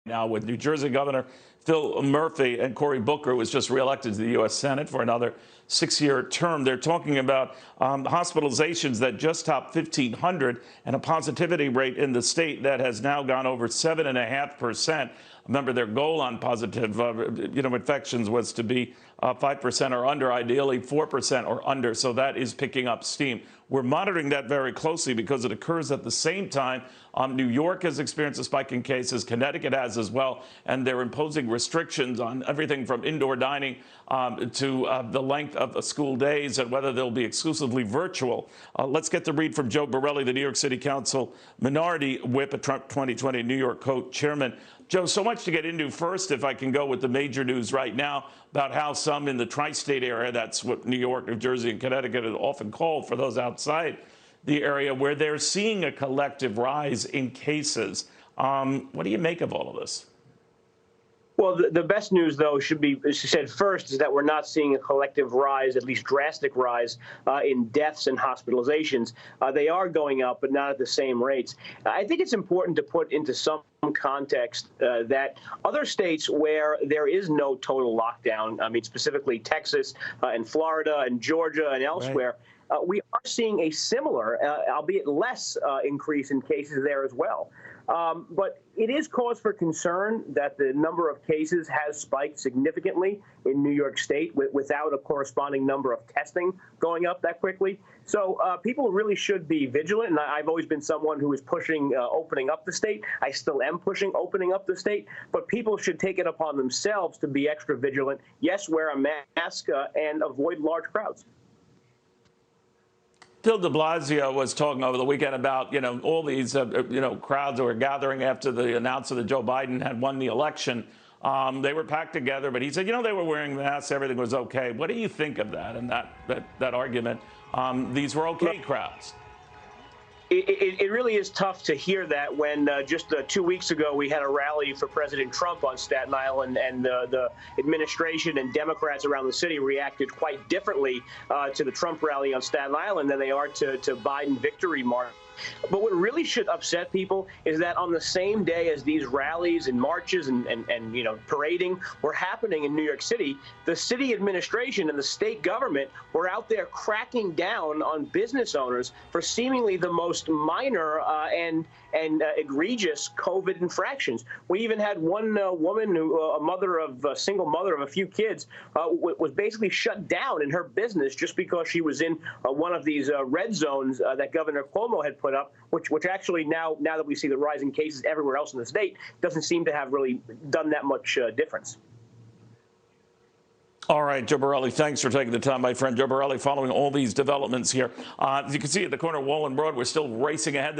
now with New Jersey Governor Phil Murphy and Cory Booker, who was just reelected to the U.S. Senate for another 6-year term. They're talking about hospitalizations that just topped 1,500 and a positivity rate in the state that has now gone over 7.5%. Remember, their goal on positive infections was to be 5% or under, ideally 4% or under. So that is picking up steam. We're monitoring that very closely because it occurs at the same time. New York has experienced a spike in cases. Connecticut has as well. And they're imposing restrictions on everything from indoor dining to the length of the school days and whether they'll be exclusively virtual. Let's get the read from Joe Borelli, the New York City Council Minority Whip, a Trump 2020 New York co-chairman. Joe, so much to get into. First, if I can go with the major news right now about how some in the tri-state area, that's what New York, New Jersey, and Connecticut are often called for those outside the area, where they're seeing a collective rise in cases. What do you make of all of this? Well, the best news, though, should be, as you said first, is that we're not seeing a collective rise, at least drastic rise, in deaths and hospitalizations. They are going up, but not at the same rates. I think it's important to put into some context that other states where there is no total lockdown, I mean, specifically Texas and Florida and Georgia and elsewhere, right. We are seeing a similar, albeit less, increase in cases there as well. But it is cause for concern that the number of cases has spiked significantly in New York State without a corresponding number of testing going up that quickly. So people really should be vigilant. And I've always been someone who is pushing opening up the state. I still am pushing opening up the state. But people should take it upon themselves to be extra vigilant. Yes, wear a mask and avoid large crowds. Bill de Blasio was talking over the weekend about, all these, crowds that were gathering after the announcement that Joe Biden had won the election. They were packed together, but he said, they were wearing masks, everything was okay. What do you think of that and that argument? These were okay crowds. It really is tough to hear that when just 2 weeks ago we had a rally for President Trump on Staten Island, and the administration and Democrats around the city reacted quite differently to the Trump rally on Staten Island than they are to Biden victory march. But what really should upset people is that on the same day as these rallies and marches and parading were happening in New York City, the city administration and the state government were out there cracking down on business owners for seemingly the most minor and egregious COVID infractions. We even had one woman who, a single mother of a few kids, was basically shut down in her business just because she was in one of these red zones that Governor Cuomo had put up, which actually now that we see the rising cases everywhere else in the state, doesn't seem to have really done that much difference. All right, Joe Borelli, thanks for taking the time, my friend. Joe Borelli following all these developments here. As you can see at the corner of Wall and Broad, we're still racing ahead.